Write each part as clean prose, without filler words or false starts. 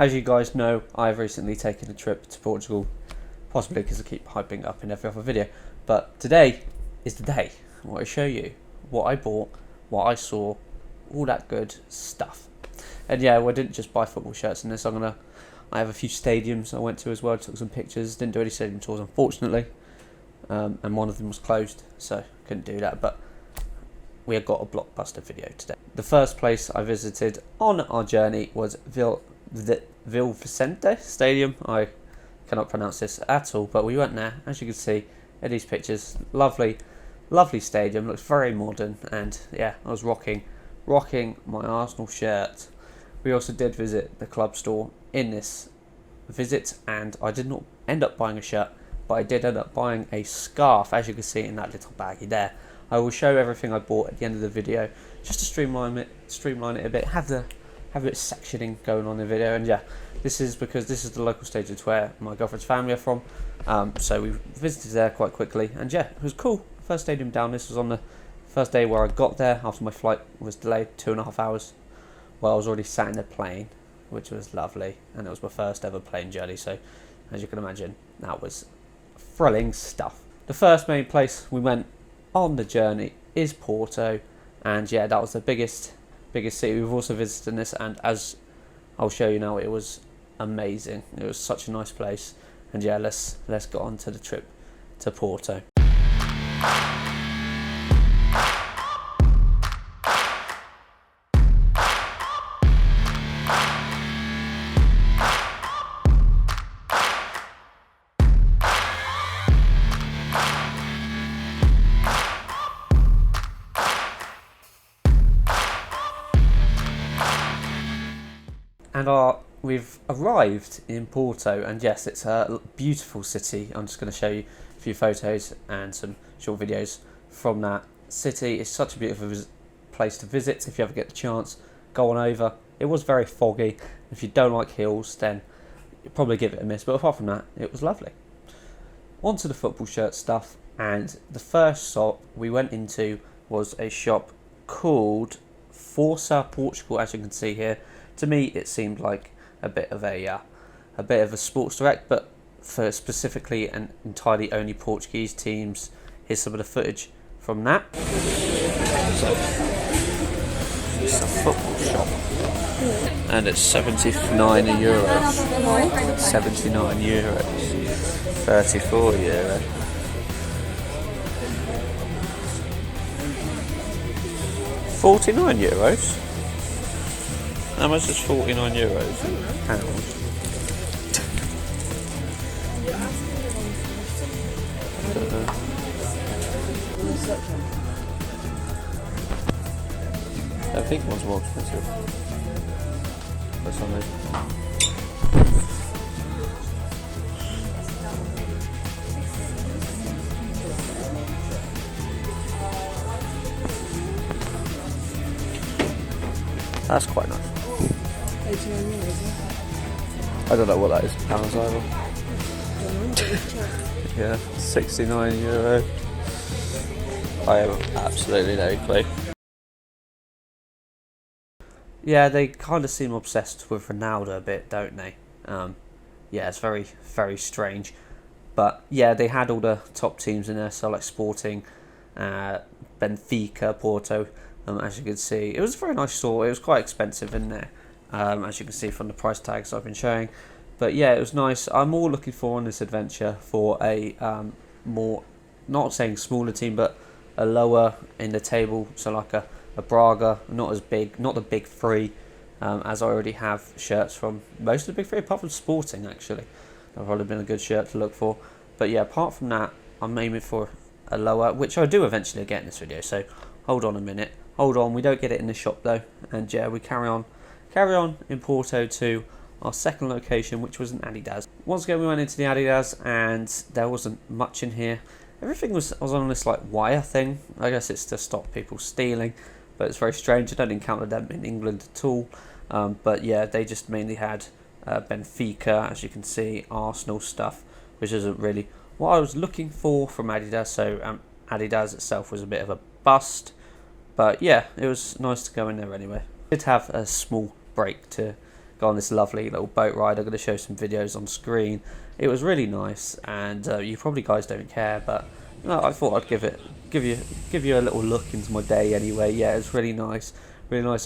As you guys know, I've recently taken a trip to Portugal, possibly because I keep hyping up in every other video, but today is the day. I want to show you what I bought, what I saw, all that good stuff. And yeah, I didn't just buy football shirts in this. I have a few stadiums I went to as well, took some pictures. Didn't do any stadium tours, unfortunately, and one of them was closed, so couldn't do that. But we have got a blockbuster video today. The first place I visited on our journey was Vil Vicente Stadium. I cannot pronounce this at all, but we went there. As you can see in these pictures, lovely stadium. Looks very modern, and yeah, I was rocking my Arsenal shirt. We also did visit the club store in this visit, and I did not end up buying a shirt, but I did end up buying a scarf, as you can see in that little baggie there. I will show everything I bought at the end of the video, just to streamline it a bit, have a bit of sectioning going on in the video. And yeah, this is because this is the local stadium where my girlfriend's family are from, so we visited there quite quickly, and yeah, it was cool. First stadium down. This was on the first day where I got there after my flight was delayed 2.5 hours. Well, I was already sat in the plane, which was lovely, and it was my first ever plane journey, so as you can imagine, that was thrilling stuff. The first main place we went on the journey is Porto, and yeah, that was the biggest city. We've also visited this, and as I'll show you now, it was amazing. It was such a nice place, and yeah, let's get on to the trip to Porto. And we've arrived in Porto, and yes, it's a beautiful city. I'm just going to show you a few photos and some short videos from that city. It's such a beautiful place to visit. If you ever get the chance, go on over. It was very foggy. If you don't like hills, then you'll probably give it a miss, but apart from that, it was lovely. On to the football shirt stuff, and the first shop we went into was a shop called Força Portugal, as you can see here. To me, it seemed like a bit of a Sports Direct, but for specifically and entirely only Portuguese teams. Here's some of the footage from that. So, it's a football shop, and it's 79 euros. 79 euros. 34 euros. €49. How much is 49 euros in pounds? I think one's more expensive. For some reason. That's quite nice. I don't know what that is in pounds either. Yeah, 69 euro. I have absolutely no clue. Yeah, they kind of seem obsessed with Ronaldo a bit, don't they? Yeah, it's very, very strange. But yeah, they had all the top teams in there, so like Sporting, Benfica, Porto. As you can see, it was a very nice store. It was quite expensive in there, as you can see from the price tags I've been showing. But yeah, it was nice. I'm more looking forward on this adventure for a more, not saying smaller team, but a lower in the table. So like a Braga, not as big, not the big three, as I already have shirts from most of the big three, apart from Sporting actually. That would probably been a good shirt to look for. But yeah, apart from that, I'm aiming for a lower, which I do eventually get in this video. So hold on a minute. Hold on, we don't get it in the shop though, and yeah, we carry on in Porto to our second location, which was an Adidas. Once again, we went into the Adidas, and there wasn't much in here. Everything was on this like wire thing. I guess it's to stop people stealing, but it's very strange. I don't encounter them in England at all. But yeah, they just mainly had Benfica, as you can see, Arsenal stuff, which isn't really what I was looking for from Adidas. So Adidas itself was a bit of a bust. But yeah, it was nice to go in there anyway. I did have a small break to go on this lovely little boat ride. I'm going to show some videos on screen. It was really nice, and you probably guys don't care, but I thought I'd give you a little look into my day anyway. Yeah, it was really nice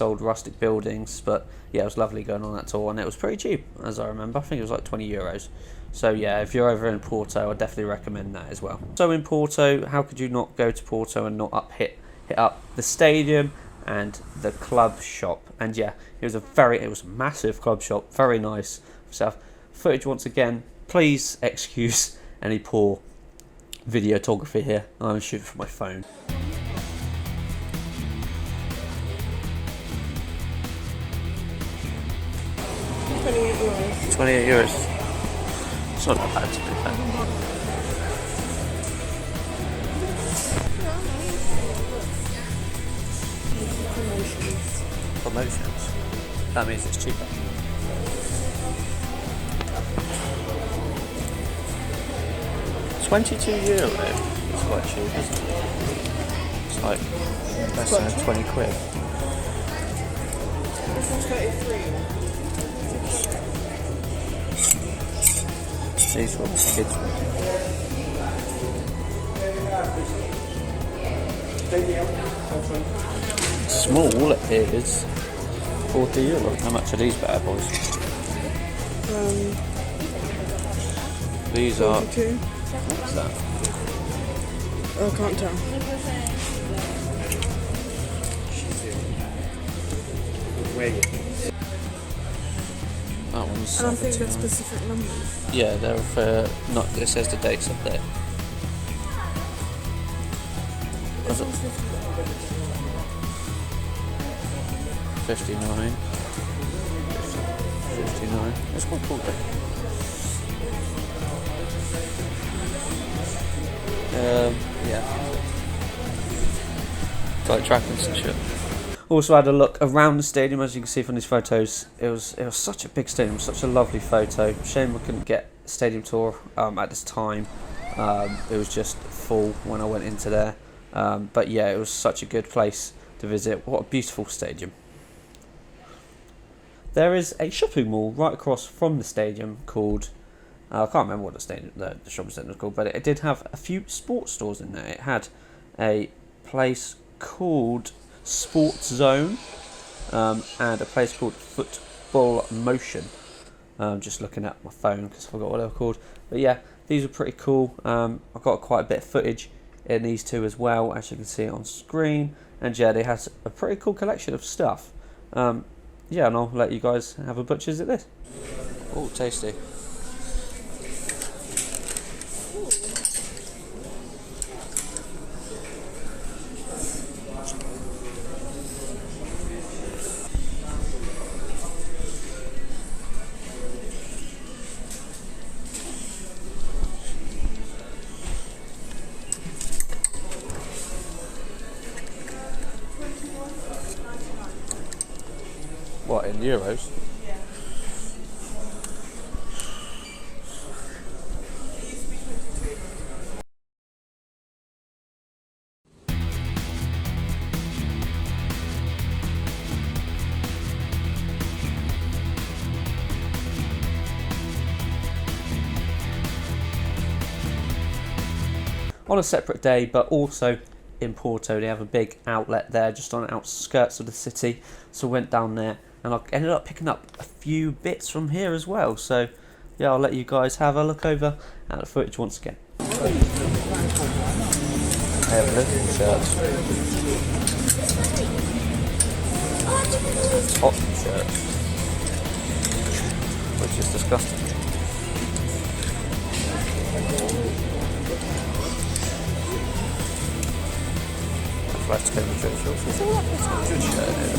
old rustic buildings, but yeah, it was lovely going on that tour, and it was pretty cheap, as I remember. I think it was like €20. So yeah, if you're over in Porto, I definitely recommend that as well. So in Porto, how could you not go to Porto and not hit up the stadium and the club shop? And yeah, it was a massive club shop, very nice stuff. Footage once again, please excuse any poor videography here. I'm shooting from my phone. €28. It's not that bad, to be fair. Promotions. That means it's cheaper. €22. It's quite cheap, isn't it? It's like less than 20 quid. This one's 33. These were kids. Small it is €40. How much are these bad boys? These are. 42. What's that? Oh, I can't tell. That one's. And I think they're specific numbers. Yeah, they're for not. It says the dates up there. This one's 50. 59. 59. It's quite cool though. Yeah. It's like dragons and shit. Also had a look around the stadium, as you can see from these photos. It was such a big stadium, such a lovely photo. Shame I couldn't get a stadium tour at this time. It was just full when I went into there. But yeah, it was such a good place to visit. What a beautiful stadium. There is a shopping mall right across from the stadium called, I can't remember what the shopping centre was called, but it did have a few sports stores in there. It had a place called Sports Zone and a place called Football Motion. Just looking at my phone because I forgot what they were called. But yeah, these are pretty cool. I've got quite a bit of footage in these two as well, as you can see on screen. And yeah, they had a pretty cool collection of stuff. Yeah, and I'll let you guys have a butcher's at this. Oh, tasty. What, in euros? On a separate day, but also in Porto, they have a big outlet there just on the outskirts of the city. So I went down there and I ended up picking up a few bits from here as well. So yeah, I'll let you guys have a look over at the footage once again. I have little shirts. Cotton shirts. Which is disgusting. Let's go with good shorts. It's all like this good shirt here.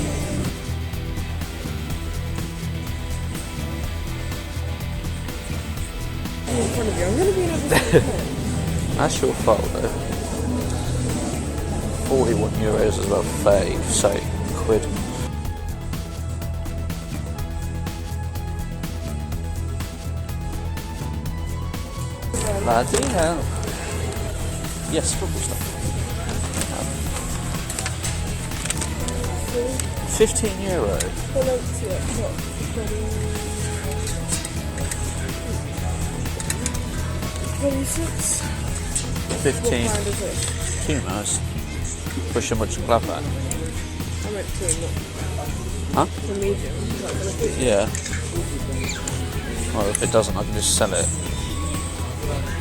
In front of you. I'm going to be in every That's your fault though. €41 as well, 30 quid. Bloody hell. Yes, football stuff. €15. Well, let's see it. What? 26? 15 What kind is it? Pumas. Push much glove back. I meant to, not Huh? the medium. Is that going to be? Yeah. Well, if it doesn't, I can just sell it.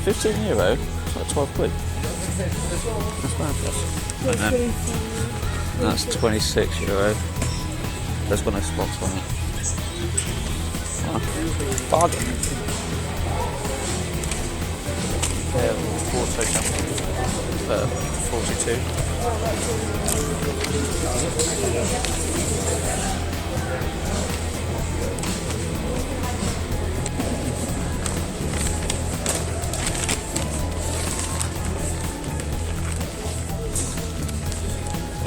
€15? It's like 12 quid. That's fabulous. And then that's €26. There's one Xbox on it. Oh, bargain. Porto champion. 42.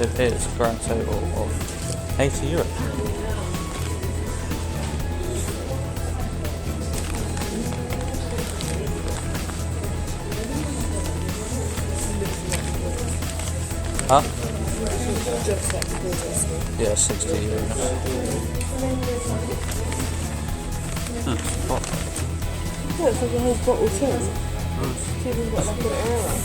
It is a grand total of €80. Huh? Just like this. Yeah, €60. What? Yeah, it's like a whole bottle too. It's even got like an arrow.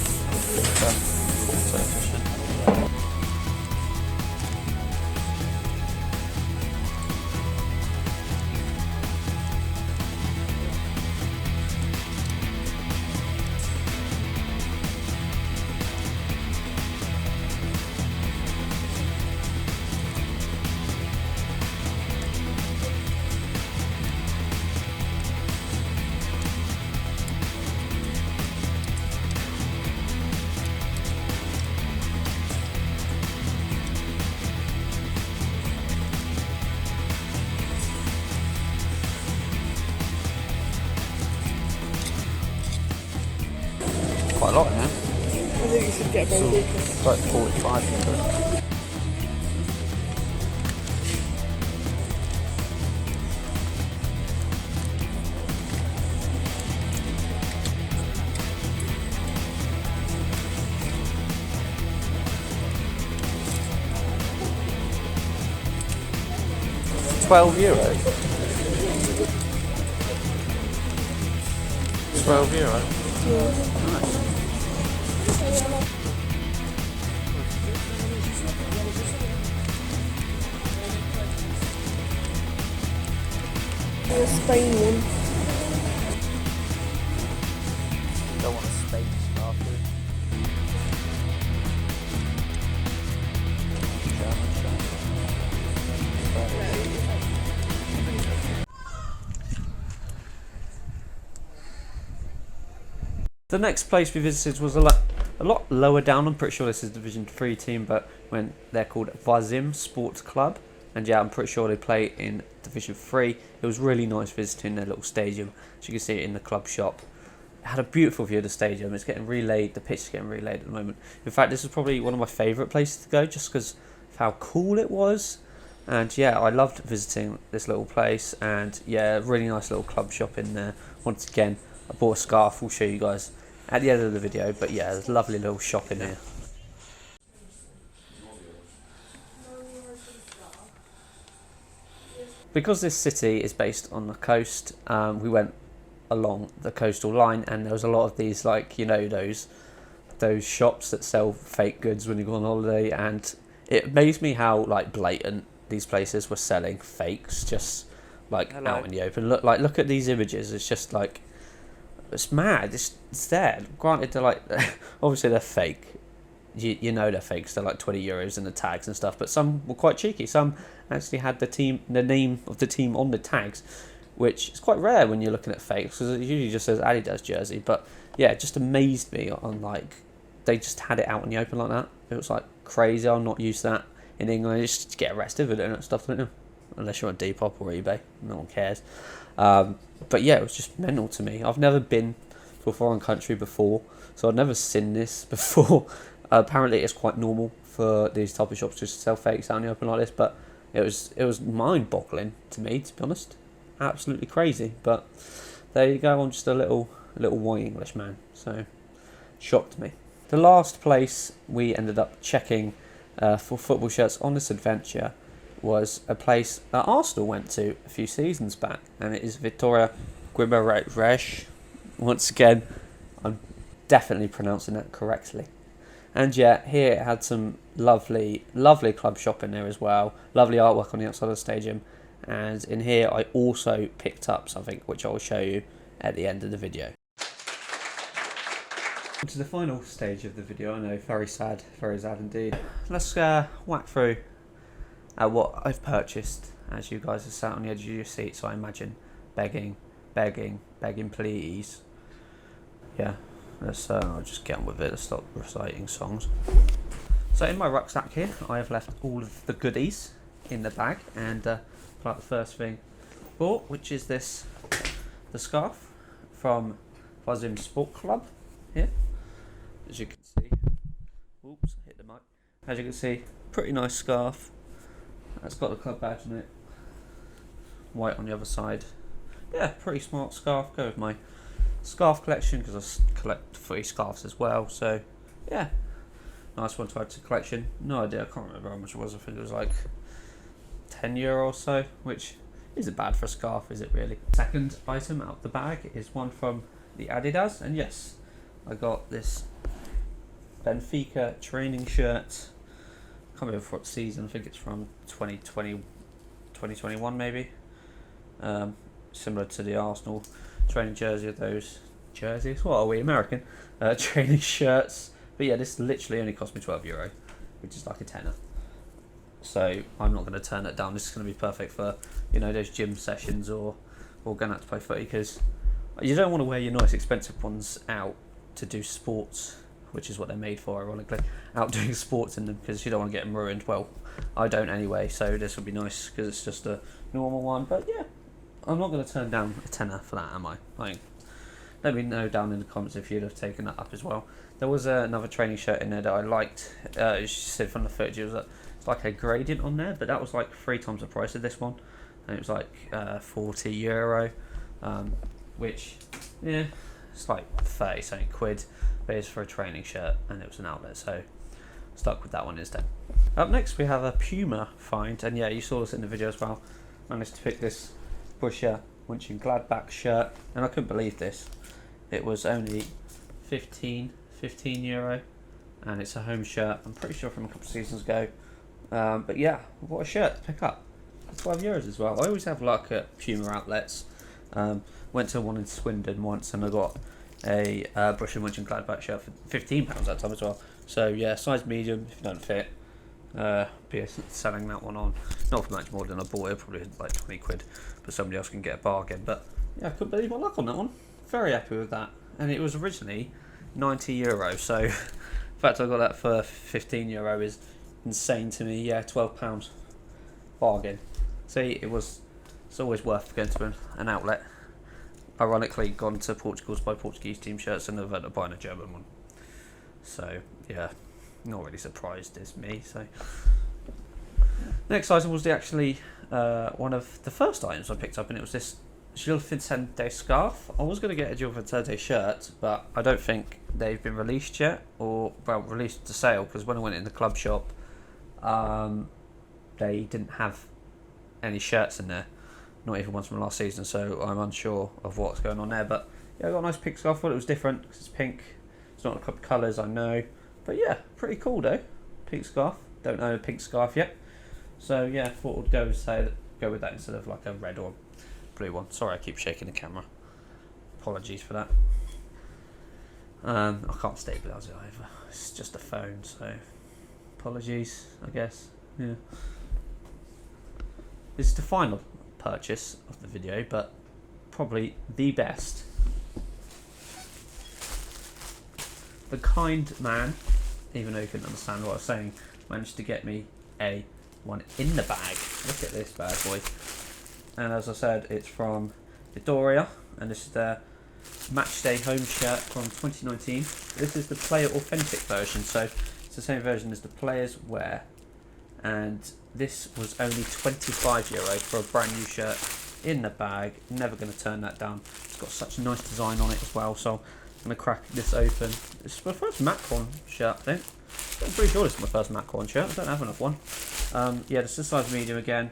Quite a lot, yeah? I think you should get a bamboo. It's like €45. €12. €12. Nice. The Spain one. Don't want a Spain starter. The next place we visited was a lot lower down. I'm pretty sure this is Division 3 team, but when they're called Vazim Sports Club. And yeah, I'm pretty sure they play in Division 3. It was really nice visiting their little stadium. As you can see it in the club shop. It had a beautiful view of the stadium. It's getting relayed. The pitch is getting relayed at the moment. In fact, this is probably one of my favourite places to go just because of how cool it was. And yeah, I loved visiting this little place. And yeah, really nice little club shop in there. Once again, I bought a scarf. We'll show you guys at the end of the video. But yeah, there's a lovely little shop in here. Because this city is based on the coast, we went along the coastal line, and there was a lot of these, like, you know, those shops that sell fake goods when you go on holiday, and it amazed me how like blatant these places were selling fakes, just like out in the open. Look at these images. It's just like, it's mad. It's there. Granted, they're like obviously they're fake. You know they're fakes. They're like €20 in the tags and stuff. But some were quite cheeky. Some actually had the name of the team on the tags, which is quite rare when you're looking at fakes, because it usually just says Adidas jersey. But yeah, it just amazed me on, like, they just had it out in the open like that. It was like crazy. I'm not used to that in England. You just get arrested with it and stuff, don't you? Unless you're on Depop or eBay, no one cares. But yeah, it was just mental to me. I've never been to a foreign country before, so I'd never seen this before. Apparently it's quite normal for these type of shops just to sell fakes out in the open like this, but it was mind-boggling to me, to be honest. Absolutely crazy. But there you go. I'm just a little white English man, so shocked me. The last place we ended up checking for football shirts on this adventure was a place that Arsenal went to a few seasons back, and it is Victoria Guimarães. Once again, I'm definitely pronouncing that correctly. And yeah, here it had some lovely club shop in there as well. Lovely artwork on the outside of the stadium. And in here I also picked up something which I will show you at the end of the video. To the final stage of the video, I know, very sad indeed. Let's whack through at what I've purchased as you guys are sat on the edge of your seats, so I imagine begging please. Yeah, let's I'll just get on with it. Let's stop reciting songs. So in my rucksack here, I have left all of the goodies in the bag, and pull out the first thing I bought, which is the scarf from Fazim Sport Club here. As you can see, oops, hit the mic. As you can see, pretty nice scarf. It's got the club badge on it. White on the other side. Yeah, pretty smart scarf. Go with my scarf collection because I collect footy scarves as well. So yeah, nice one to add to the collection. No idea, I can't remember how much it was. I think it was like €10 or so, which isn't bad for a scarf, is it really? Second item out of the bag is one from the Adidas, and yes, I got this Benfica training shirt. I can't remember what season, I think it's from 2020, 2021 maybe. Similar to the Arsenal training jersey of those jerseys. What are we, American? Training shirts. But yeah, this literally only cost me €12, which is like a tenner. So I'm not going to turn that down. This is going to be perfect for, you know, those gym sessions or going out to play footy, because you don't want to wear your nice expensive ones out to do sports, which is what they're made for, ironically, out doing sports in them, because you don't want to get them ruined. Well, I don't anyway, so this would be nice because it's just a normal one. But yeah, I'm not going to turn down a tenner for that, am I? Like, let me know down in the comments if you'd have taken that up as well. There was another training shirt in there that I liked. She said from the footage, it's like a gradient on there, but that was like 3 times the price of this one, and it was like €40, which, yeah, it's like 30 something quid, but it's for a training shirt, and it was an outlet, so stuck with that one instead. Up next we have a Puma find, and yeah, you saw this in the video as well. Managed to pick this Borussia Mönchengladbach shirt, and I couldn't believe this. It was only €15, and it's a home shirt. I'm pretty sure from a couple of seasons ago. But yeah, what a shirt to pick up. €12 as well. I always have luck at Puma outlets. Went to one in Swindon once, and I got a Borussia Mönchengladbach shirt for £15 that time as well. So yeah, size medium if you don't fit. Be selling that one on, not for much more than I bought it, probably like 20 quid, but somebody else can get a bargain. But yeah, I couldn't believe my luck on that one. Very happy with that. And it was originally €90, so the fact I got that for €15 is insane to me. Yeah, £12 bargain. See, it's always worth going to an outlet. Ironically, gone to Portugal to buy Portuguese team shirts, and I've ended up buying a German one. So yeah, not really surprised as me. So next item was actually one of the first items I picked up, and it was this Gil Vicente scarf. I was going to get a Gil Vicente shirt, but I don't think they've been released yet, or well, released to sale, because when I went in the club shop, they didn't have any shirts in there, not even ones from last season, so I'm unsure of what's going on there. But yeah, I got a nice pink scarf. I thought it was different because it's pink. It's not a couple of colours, I know, but yeah, pretty cool though. Pink scarf. Don't own a pink scarf yet, so yeah, thought I'd go with that instead of like a red or blue one. Sorry, I keep shaking the camera. Apologies for that. I can't stabilise it either. It's just a phone, so apologies, I guess. Yeah. This is the final purchase of the video, but probably the best. The kind man, even though you couldn't understand what I was saying, managed to get me one in the bag. Look at this bad boy. And as I said, it's from Victoria, and this is their Matchday home shirt from 2019. This is the player authentic version, so it's the same version as the players wear. And this was only €25 for a brand new shirt in the bag. Never going to turn that down. It's got such a nice design on it as well, so I'm going to crack this open. It's my first Macron shirt, I think. I'm pretty sure this is my first Macron shirt. I don't have another one. Yeah, this is size medium again.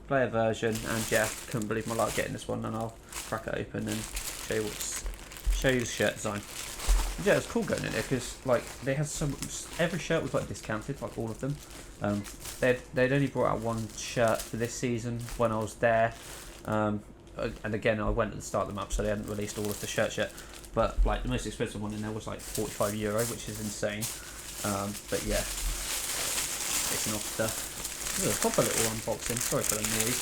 Player version, and yeah, couldn't believe my luck getting this one, and I'll crack it open and show you the shirt design. And yeah, it's cool going in there because like they had every shirt was like discounted, like all of them. They'd only brought out one shirt for this season when I was there, and again I went at the start of the month, so they hadn't released all of the shirts yet. But like the most expensive one in there was like €45, which is insane. But yeah, taking off the proper little unboxing. Sorry for the noise.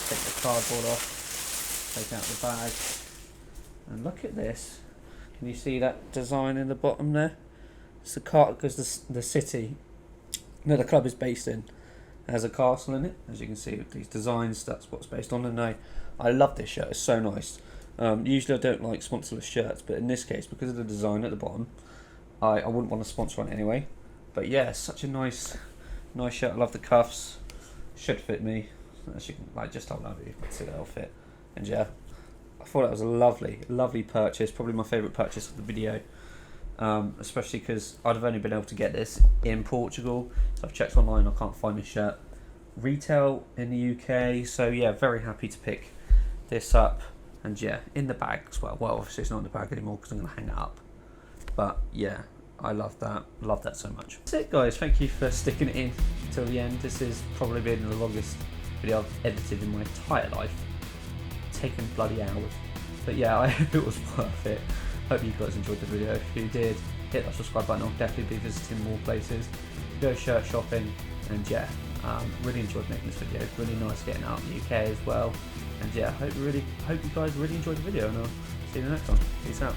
Take the cardboard off, take out the bag, and look at this. Can you see that design in the bottom there? It's the car because the city that the club is based in has a castle in it. As you can see with these designs, that's what it's based on. And I love this shirt. It's so nice. Usually I don't like sponsorless shirts, but in this case, because of the design at the bottom, I wouldn't want to sponsor one anyway. But yeah, it's such a nice shirt. I love the cuffs. Should fit me. As you can like just hold over, you can see that'll fit. And yeah, I thought that was a lovely purchase. Probably my favourite purchase of the video. Especially because I'd have only been able to get this in Portugal. So I've checked online. I can't find this shirt retail in the UK. So yeah, very happy to pick this up. And yeah, in the bag as well. Well, obviously it's not in the bag anymore because I'm going to hang it up. But yeah, I love that so much. That's it guys, thank you for sticking it in till the end. This has probably been the longest video I've edited in my entire life. Taken bloody hours. But yeah, I hope it was worth it. Hope you guys enjoyed the video. If you did, hit that subscribe button. I'll definitely be visiting more places. Go shirt shopping, and yeah, really enjoyed making this video. Really nice getting out in the UK as well. And yeah, hope you guys really enjoyed the video, and I'll see you in the next one. Peace out.